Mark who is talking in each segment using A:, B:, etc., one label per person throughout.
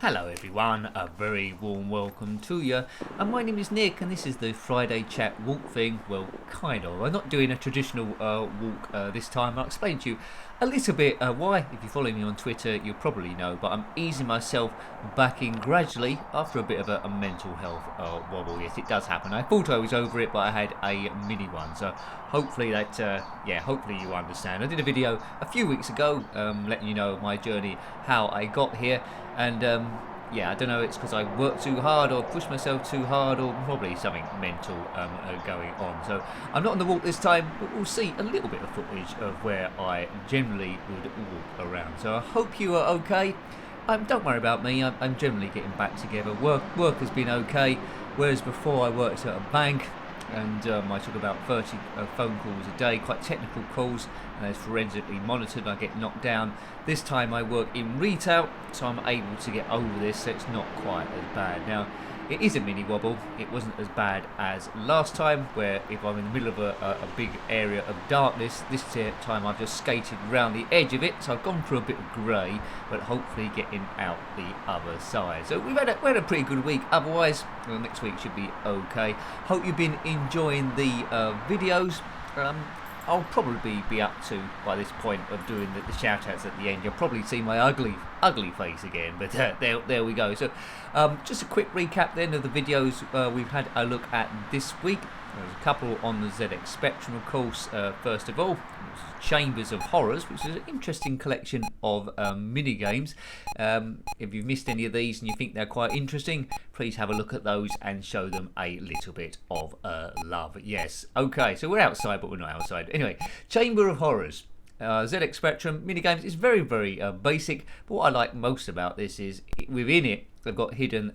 A: Hello everyone, a very warm welcome to you. And my name is Nick and this is the Friday chat walk thing. Well, kind of. I'm not doing a traditional walk this time. I'll explain to you a little bit why. If you follow me on Twitter, you'll probably know. But I'm easing myself back in gradually after a bit of a mental health wobble. Yes, it does happen. I thought I was over it, but I had a mini one. So hopefully that, hopefully you understand. I did a video a few weeks ago letting you know my journey, how I got here. And I don't know, it's because I worked too hard or pushed myself too hard or probably something mental going on. So I'm not on the walk this time, but we'll see a little bit of footage of where I generally would walk around. So I hope you are okay. Don't worry about me, I'm generally getting back together. Work has been okay, whereas before I worked at a bank and I took about 30 phone calls a day, quite technical calls, and it's forensically monitored. I get knocked down. This time I work in retail, so I'm able to get over this, so it's not quite as bad. Now, it is a mini wobble. It wasn't as bad as last time, where if I'm in the middle of a big area of darkness, this time I've just skated around the edge of it, so I've gone through a bit of grey, but hopefully getting out the other side. So we had a pretty good week. Otherwise, next week should be okay. Hope you've been enjoying the videos. I'll probably be up to, by this point of doing the shout-outs at the end, you'll probably see my ugly face again, but there we go. So just a quick recap then of the videos we've had a look at this week. There's a couple on the ZX Spectrum, of course. First of all, Chambers of Horrors, which is an interesting collection of mini games. If you've missed any of these and you think they're quite interesting, please have a look at those and show them a little bit of love. Yes, okay, so we're outside, but we're not outside. Anyway, Chamber of Horrors. ZX Spectrum minigames is very, very basic, but what I like most about this is within it they've got hidden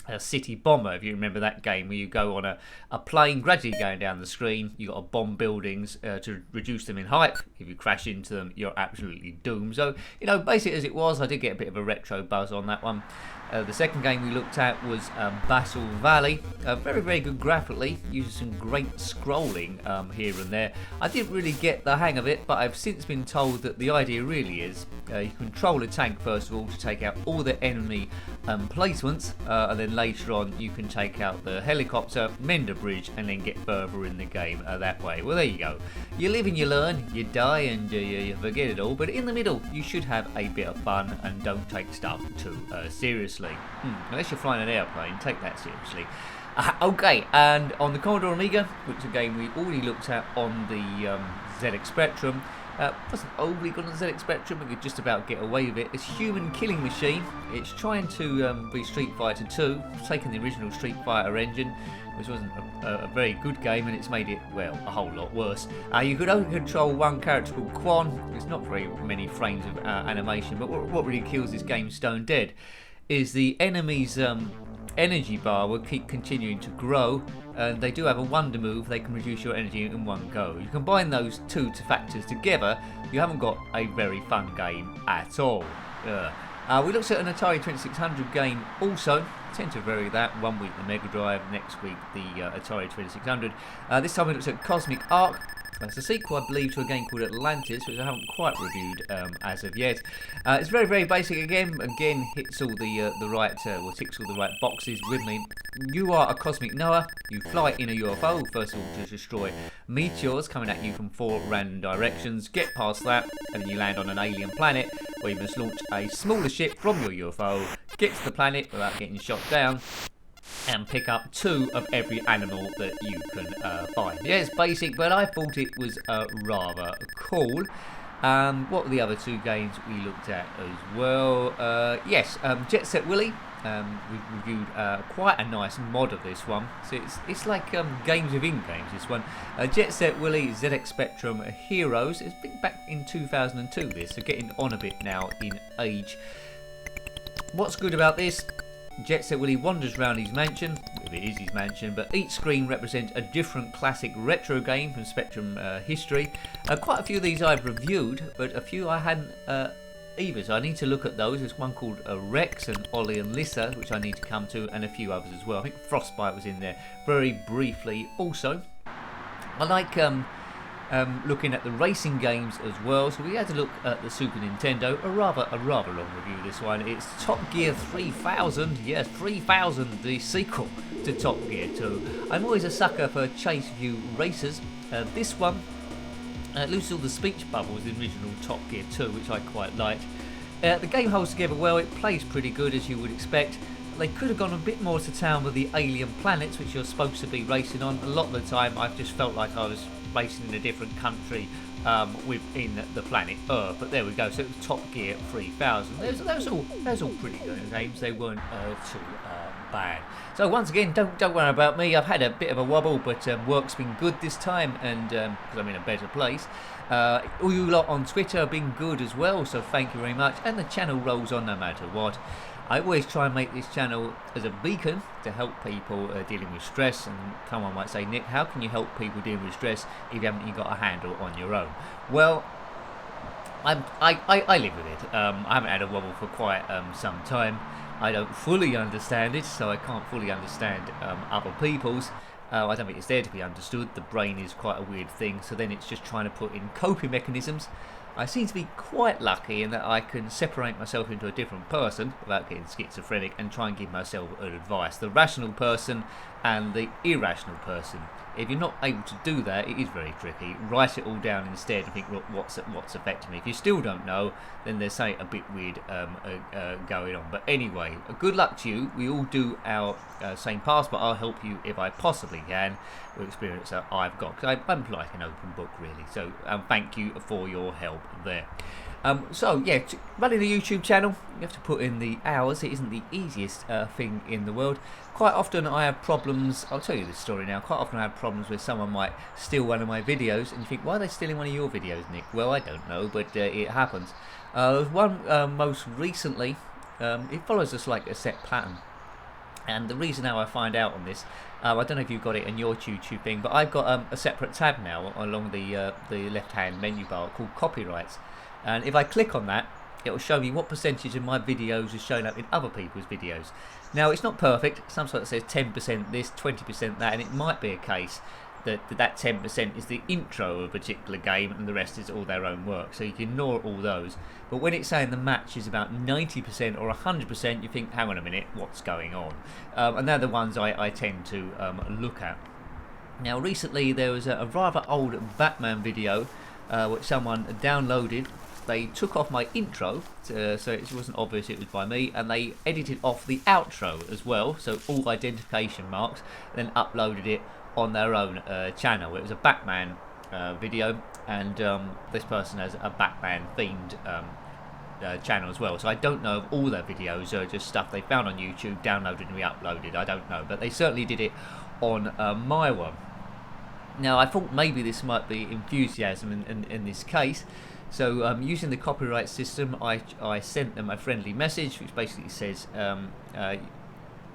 A: a City Bomber, if you remember that game where you go on a plane gradually going down the screen. You got to bomb buildings to reduce them in height. If you crash into them, you're absolutely doomed. So, you know, basic as it was, I did get a bit of a retro buzz on that one. The second game we looked at was Battle Valley. Very, very good graphically, using some great scrolling here and there. I didn't really get the hang of it, but I've since been told that the idea really is you control a tank first of all to take out all the enemy placements, and then later on you can take out the helicopter, mend a bridge, and then get further in the game that way. Well, there you go. You live and you learn, you die and you forget it all, but in the middle you should have a bit of fun and don't take stuff too seriously. Unless you're flying an airplane, take that seriously. Okay, and on the Commodore Amiga, which is a game we already looked at on the ZX Spectrum, wasn't overly good on the ZX Spectrum, but you could just about get away with it. It's Human Killing Machine. It's trying to be Street Fighter 2, taking the original Street Fighter engine, which wasn't a very good game, and it's made it, well, a whole lot worse. You could only control one character called Quan. There's not very many frames of animation, but what really kills this game stone dead is the enemy's energy bar will keep continuing to grow, and they do have a wonder move. They can reduce your energy in one go. You combine those two factors together, you haven't got a very fun game at all. We looked at an Atari 2600 game also. Tend to vary that. One week the Mega Drive, next week the Atari 2600. This time we looked at Cosmic Arc. It's a sequel, I believe, to a game called Atlantis, which I haven't quite reviewed as of yet. It's very, very basic again. Hits all the right, ticks all the right boxes with me. You are a cosmic Noah. You fly in a UFO, first of all, to destroy meteors coming at you from 4 random directions. Get past that, and then you land on an alien planet where you must launch a smaller ship from your UFO, get to the planet without getting shot down, and pick up 2 of every animal that you can find. Yeah, it's basic, but I thought it was rather cool. What were the other 2 games we looked at as well? Yes, Jet Set Willy. We've reviewed quite a nice mod of this one. So it's like games within games, this one. Jet Set Willy ZX Spectrum Heroes. It's been back in 2002, this, so getting on a bit now in age. What's good about this? Jet Set Willy wanders around his mansion, if it is his mansion, but each screen represents a different classic retro game from Spectrum history. Quite a few of these I've reviewed, but a few I hadn't either, so I need to look at those. There's one called Rex and Ollie and Lissa, which I need to come to, and a few others as well. I think Frostbite was in there very briefly also. I like looking at the racing games as well. So we had to look at the Super Nintendo, a rather long review this one. It's Top Gear 3000, yes, 3000, the sequel to Top Gear 2. I'm always a sucker for chase view racers. This one loses all the speech bubbles in the original Top Gear 2, which I quite liked. The game holds together well, it plays pretty good as you would expect. They could have gone a bit more to town with the alien planets which you're supposed to be racing on. A lot of the time I've just felt like I was racing in a different country within the planet Earth, but there we go. So it was Top Gear 3000. Those all pretty good games. They weren't too bad. So once again, don't worry about me. I've had a bit of a wobble, but work's been good this time, and because I'm in a better place. All you lot on Twitter have been good as well, so thank you very much. And the channel rolls on no matter what. I always try and make this channel as a beacon to help people dealing with stress. And someone might say, Nick, how can you help people dealing with stress if you haven't got a handle on your own? Well, I live with it. I haven't had a wobble for quite some time. I don't fully understand it, so I can't fully understand other people's. I don't think it's there to be understood. The brain is quite a weird thing, so then it's just trying to put in coping mechanisms. I seem to be quite lucky in that I can separate myself into a different person without getting schizophrenic and try and give myself an advice. The rational person and the irrational person. If you're not able to do that, it is very tricky. Write it all down instead and think, look, what's affecting me. If you still don't know, then there's something a bit weird going on. But anyway, good luck to you. We all do our same paths, but I'll help you if I possibly can with experience that I've got. Because I'm like an open book, really. So thank you for your help there. So yeah, running a YouTube channel, you have to put in the hours. It isn't the easiest thing in the world. Quite often I have problems. I'll tell you this story now. Quite often I have problems where someone might steal one of my videos, and you think, why are they stealing one of your videos, Nick? Well, I don't know, but it happens. One most recently, it follows us like a set pattern. And the reason how I find out on this, I don't know if you've got it in your YouTube thing, but I've got a separate tab now along the left-hand menu bar called Copyrights. And if I click on that, it will show me what percentage of my videos is showing up in other people's videos. Now, it's not perfect. Some sort of says 10% this, 20% that, and it might be a case that 10% is the intro of a particular game and the rest is all their own work. So you can ignore all those. But when it's saying the match is about 90% or 100%, you think, hang on a minute, what's going on? And they're the ones I tend to look at. Now, recently there was a rather old Batman video which someone downloaded. They took off my intro, so it wasn't obvious it was by me, and they edited off the outro as well, so all identification marks, and then uploaded it on their own channel. It was a Batman video, and this person has a Batman themed channel as well, so I don't know if all their videos are just stuff they found on YouTube, downloaded and re-uploaded. I don't know, but they certainly did it on my one. Now, I thought maybe this might be enthusiasm in this case. So using the copyright system, I sent them a friendly message which basically says,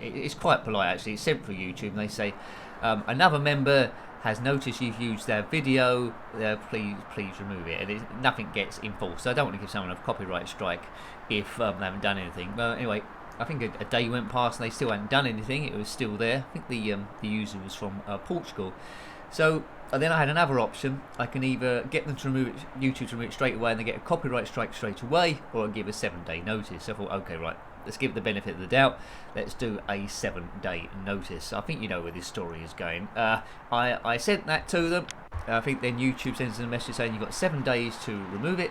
A: it's quite polite actually, it's sent through YouTube, and they say, another member has noticed you've used their video, please remove it. And nothing gets enforced, so I don't want to give someone a copyright strike if they haven't done anything. Well, anyway, I think a day went past and they still hadn't done anything, it was still there. I think the user was from Portugal. So then I had another option. I can either get them to remove it, YouTube to remove it straight away, and they get a copyright strike straight away, or I give a 7-day notice. So I thought, okay, right, let's give it the benefit of the doubt. Let's do a 7-day notice. I think you know where this story is going. I sent that to them. I think then YouTube sends them a message saying you've got 7 days to remove it.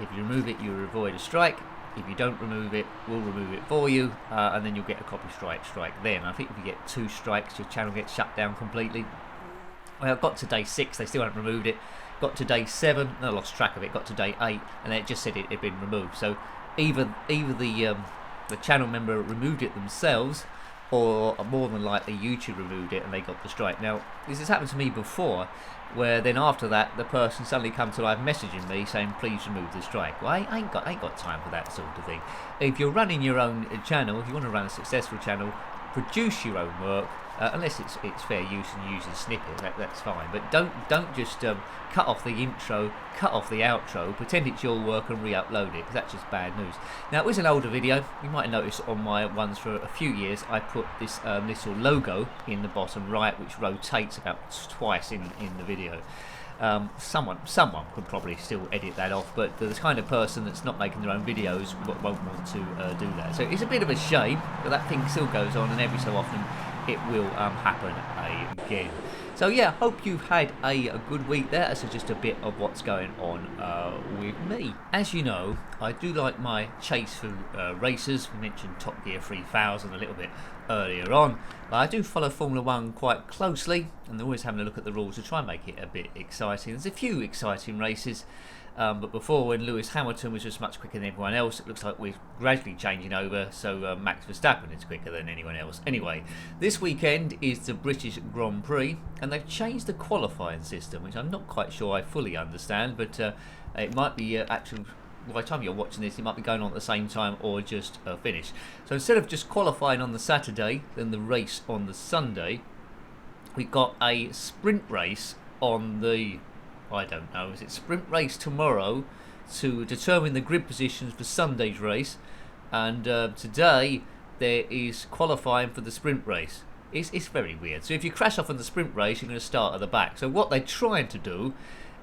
A: If you remove it, you'll avoid a strike. If you don't remove it, we'll remove it for you, and then you'll get a copyright strike then. I think if you get 2 strikes, your channel gets shut down completely. Well, got to day 6, they still hadn't removed it. Got to day 7, I lost track of it. Got to day 8, and it just said it had been removed. So either the channel member removed it themselves, or more than likely YouTube removed it and they got the strike. Now, this has happened to me before, where then after that the person suddenly comes to live messaging me saying, please remove the strike. Well, I ain't got time for that sort of thing. If you're running your own channel, if you want to run a successful channel, produce your own work. Unless it's fair use and using snippets, that's fine. But don't just cut off the intro, cut off the outro, pretend it's your work and re-upload it, because that's just bad news. Now, it was an older video. You might notice on my ones for a few years, I put this little logo in the bottom right, which rotates about twice in the video. Someone could probably still edit that off, but the kind of person that's not making their own videos won't want to do that. So it's a bit of a shame, but that thing still goes on, and every so often it will happen again. So yeah, hope you've had a good week there. That's just a bit of what's going on with me. As you know, I do like my chase through races. We mentioned Top Gear 3000 a little bit earlier on. But I do follow Formula 1 quite closely, and they're always having a look at the rules to try and make it a bit exciting. There's a few exciting races. But before, when Lewis Hamilton was just much quicker than everyone else, it looks like we're gradually changing over, so Max Verstappen is quicker than anyone else. Anyway, this weekend is the British Grand Prix, and they've changed the qualifying system, which I'm not quite sure I fully understand, but it might be actually, by the time you're watching this, it might be going on at the same time or just finished. So instead of just qualifying on the Saturday, then the race on the Sunday, we've got a sprint race on the... I don't know, is it sprint race tomorrow to determine the grid positions for Sunday's race, and today there is qualifying for the sprint race. It's very weird. So if you crash off on the sprint race, you're going to start at the back. So what they're trying to do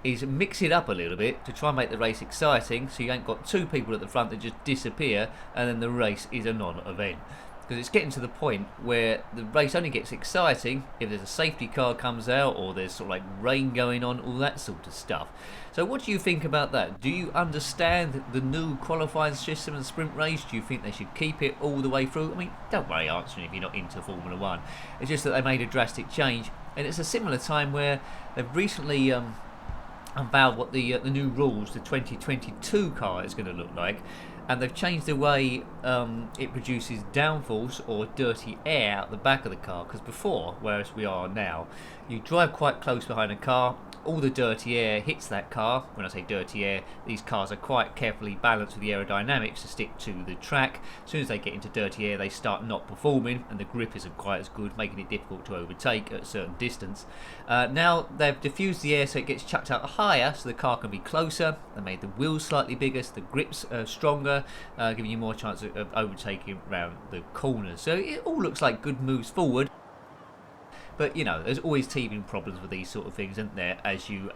A: is mix it up a little bit to try and make the race exciting, so you ain't got two people at the front that just disappear and then the race is a non-event. Because it's getting to the point where the race only gets exciting if there's a safety car comes out, or there's sort of like rain going on, all that sort of stuff. So what do you think about that? Do you understand the new qualifying system and sprint race? Do you think they should keep it all the way through? I mean, don't worry answering if you're not into Formula 1. It's just that they made a drastic change, and it's a similar time where they've recently unveiled what the new rules, the 2022 car is going to look like. And they've changed the way it produces downforce or dirty air out the back of the car. Because before, whereas we are now, you drive quite close behind a car, all the dirty air hits that car. When I say dirty air, these cars are quite carefully balanced with the aerodynamics to stick to the track. As soon as they get into dirty air, they start not performing, and the grip isn't quite as good, making it difficult to overtake at a certain distance. Now they've diffused the air so it gets chucked out higher, so the car can be closer. They made the wheels slightly bigger, so the grip's stronger, giving you more chance of overtaking around the corners. So it all looks like good moves forward. But, you know, there's always teething problems with these sort of things, isn't there, as you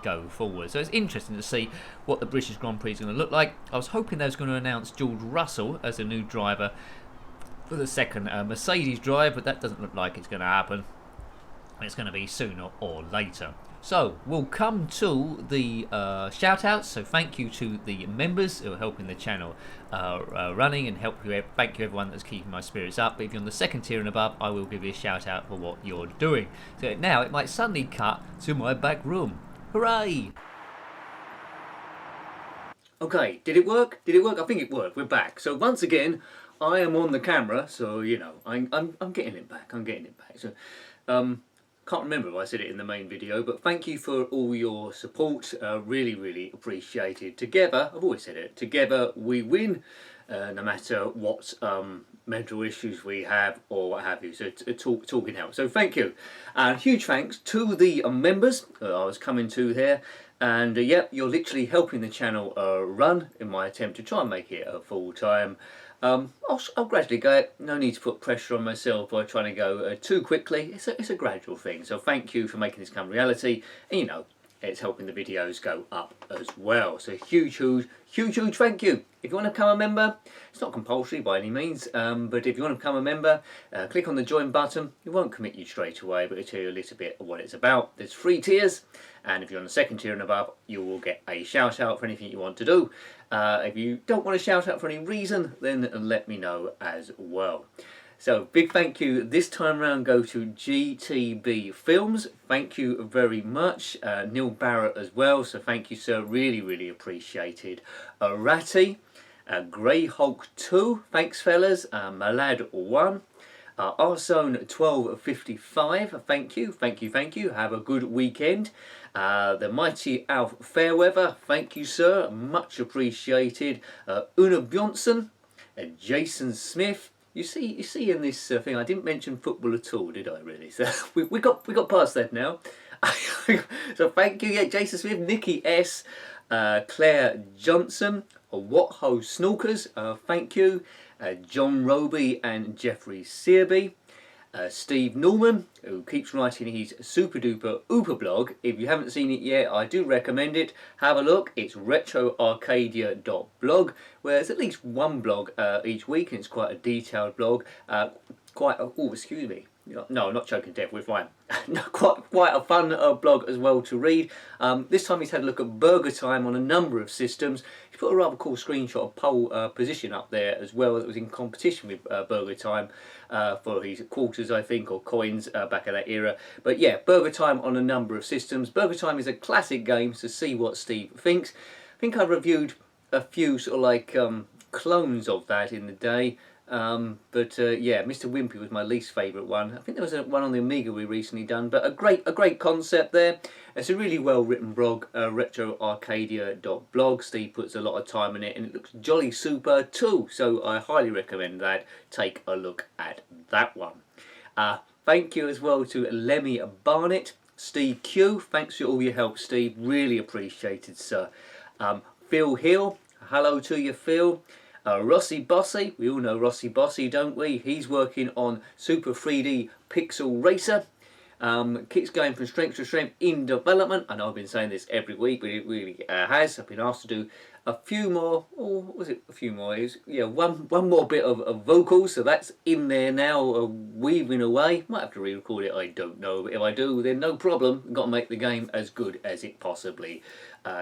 A: go forward. So it's interesting to see what the British Grand Prix is going to look like. I was hoping they was going to announce George Russell as a new driver for the second Mercedes drive, but that doesn't look like it's going to happen. It's going to be sooner or later. So we'll come to the shout-outs. So thank you to the members who are helping the channel running, and thank you everyone that's keeping my spirits up. But if you're on the second tier and above, I will give you a shout-out for what you're doing. So now it might suddenly cut to my back room. Hooray! Okay, did it work? Did it work? I think it worked. We're back. So once again, I am on the camera, so you know I'm getting it back. I'm getting it back. So can't remember if I said it in the main video, but thank you for all your support. Really, really appreciated. Together, I've always said it, together we win, no matter what mental issues we have or what have you. So talking helps. So thank you. And huge thanks to the members I was coming to here. And yep, you're literally helping the channel run in my attempt to try and make it a full-time. I'll gradually go. No need to put pressure on myself by trying to go too quickly. It's a gradual thing. So thank you for making this come reality. And you know, it's helping the videos go up as well. So huge thank you. If you want to become a member, it's not compulsory by any means, but if you want to become a member, click on the join button. It won't commit you straight away, but it'll tell you a little bit of what it's about. There's 3 tiers, and if you're on the second tier and above, you will get a shout out for anything you want to do. If you don't want to shout out for any reason, then let me know as well. So big thank you this time around go to GTB Films. Thank you very much. Neil Barrett as well, so thank you sir, really appreciated. Ratty, Grey Hulk 2, thanks fellas. Malad 1, Arzone 1255, thank you, have a good weekend. The mighty Alf Fairweather, thank you sir, much appreciated. Una Bjornsson, Jason Smith. You see in this thing, I didn't mention football at all, did I really? So we got past that now. So thank you, yeah, Jason Smith, Nikki S, Claire Johnson, Watho Snorkers, thank you, John Roby and Jeffrey Searby, Steve Norman, who keeps writing his super duper ooper blog. If you haven't seen it yet, I do recommend it. Have a look. It's retroarcadia.blog, where there's at least one blog each week, and it's quite a detailed blog. Excuse me. No, I'm not choking to death, we're fine. quite a fun blog as well to read. This time he's had a look at burger time on a number of systems. He's put a rather cool screenshot of pole position up there as well that was in competition with burger time for his quarters, I think, or coins back at that era. But yeah, burger time on a number of systems. Burger time is a classic game, to see what Steve thinks. I think I reviewed a few sort of like clones of that in the day. Yeah, Mr. Wimpy was my least favourite one. I think there was one on the Amiga we recently done, but a great concept there. It's a really well written blog, retroarcadia.blog. Steve puts a lot of time in it, and it looks jolly super too, so I highly recommend that. Take a look at that one. Thank you as well to Lemmy Barnett, Steve Q. Thanks for all your help, Steve. Really appreciated, sir. Phil Hill. Hello to you, Phil. Rossi Bossy, we all know Rossi Bossy, don't we? He's working on Super 3D Pixel Racer. Kit's going from strength to strength in development. I know I've been saying this every week, but it really has. I've been asked to do a few more, or what was it a few more? It was, yeah, one more bit of vocals, so that's in there now, weaving away. Might have to re-record it, I don't know, but if I do, then no problem. I've got to make the game as good as it possibly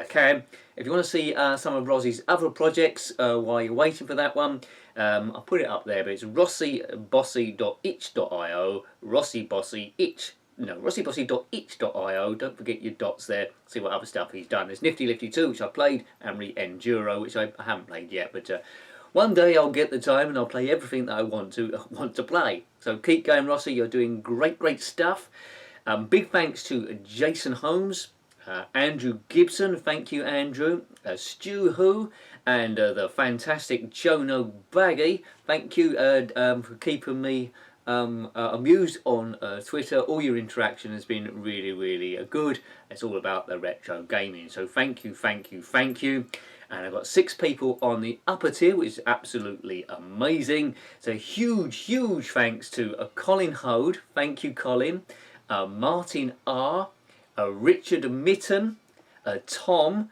A: can. If you want to see some of Rossi's other projects while you're waiting for that one, I'll put it up there, but it's rossibossy.itch.io, rossibossy.itch.io. Don't forget your dots there. See what other stuff he's done. There's Nifty Lifty 2, which I played, and Enduro, which I haven't played yet, but one day I'll get the time and I'll play everything that I want to play. So keep going, Rossi. You're doing great stuff. Big thanks to Jason Holmes, Andrew Gibson, thank you Andrew, Stu Who, and the fantastic Jono Baggy. Thank you for keeping me amused on Twitter. All your interaction has been really good. It's all about the retro gaming, so thank you. And I've got 6 people on the upper tier, which is absolutely amazing. So huge thanks to Colin Hode, thank you Colin, Martin R, Richard Mitten, Tom,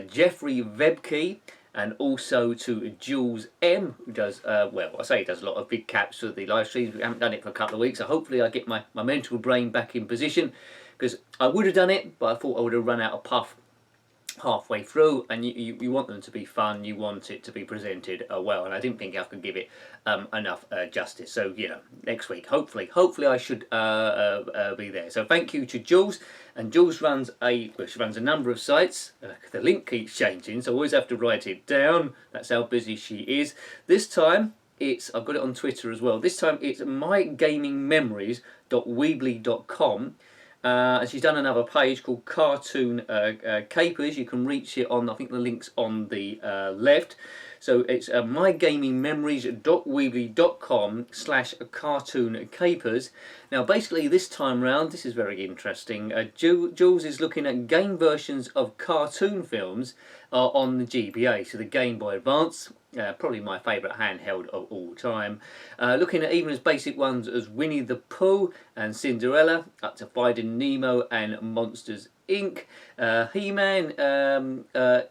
A: Jeffrey Vebke, and also to Jules M, who does, well, I say he does a lot of big caps for the live streams. We haven't done it for a couple of weeks, so hopefully I get my mental brain back in position, because I would have done it, but I thought I would have run out of puff halfway through, and you want them to be fun, you want it to be presented well, and I didn't think I could give it enough justice. So, you know, next week, hopefully I should be there. So thank you to Jules, and Jules runs she runs a number of sites. The link keeps changing, so I always have to write it down. That's how busy she is. This time, I've got it on Twitter as well. This time it's mygamingmemories.weebly.com. And she's done another page called Cartoon Capers. You can reach it on, I think the link's on the left. So it's mygamingmemories.weebly.com/cartoon capers. Now basically this time round, this is very interesting, Jules is looking at game versions of cartoon films on the GBA, so the Game Boy Advance. Probably my favourite handheld of all time. Looking at even as basic ones as Winnie the Pooh and Cinderella, up to Finding Nemo and Monsters Inc. He-Man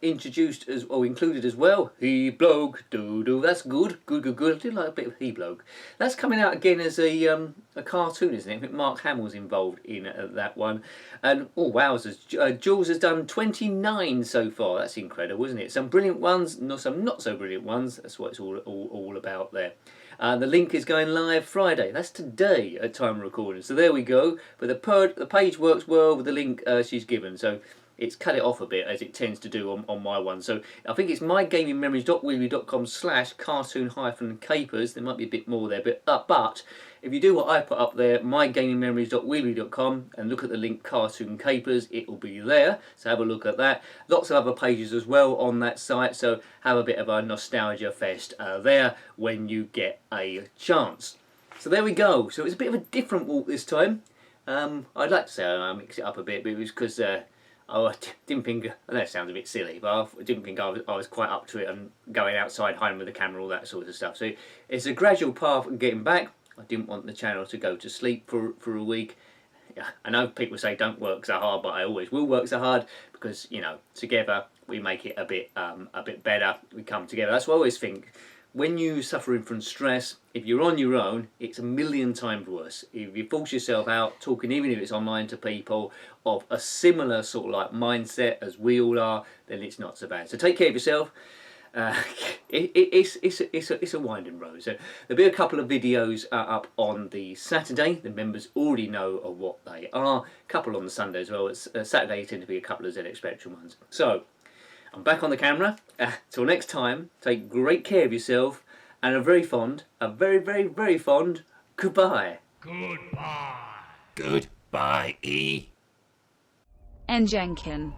A: introduced as, or included as well. He-Bloke, doo-doo, that's good. Good. I do like a bit of He-Bloke. That's coming out again as a cartoon, isn't it? I think Mark Hamill's involved in that one. And, oh wowzers, Jules has done 29 so far. That's incredible, isn't it? Some brilliant ones, some not so brilliant ones. That's what it's all about there. The link is going live Friday. That's today at time of recording. So there we go. But the page works well with the link she's given. So it's cut it off a bit, as it tends to do on my one. So I think it's mygamingmemories.weebly.com/cartoon-capers. There might be a bit more there, but if you do what I put up there, mygamingmemories.weebly.com, and look at the link Cartoon Capers, it will be there. So have a look at that. Lots of other pages as well on that site, so have a bit of a nostalgia fest there when you get a chance. So there we go. So it's a bit of a different walk this time. I'd like to say I mix it up a bit, but it was because I didn't think, I know it sounds a bit silly, but I didn't think I was quite up to it and going outside, hiding with the camera, all that sort of stuff. So it's a gradual path of getting back. I didn't want the channel to go to sleep for a week. Yeah, I know people say don't work so hard, but I always will work so hard because, you know, together we make it a bit better. We come together. That's what I always think. When you're suffering from stress, if you're on your own, it's a million times worse. If you force yourself out, talking even if it's online to people of a similar sort of like mindset as we all are, then it's not so bad. So take care of yourself. It's a winding road. So there'll be a couple of videos up on the Saturday. The members already know of what they are. A couple on the Sunday as well. It's Saturday tend to be a couple of ZX Spectrum ones. So I'm back on the camera. Till next time, take great care of yourself and a very fond goodbye.
B: Goodbye. Goodbye, E.
C: And Jenkin.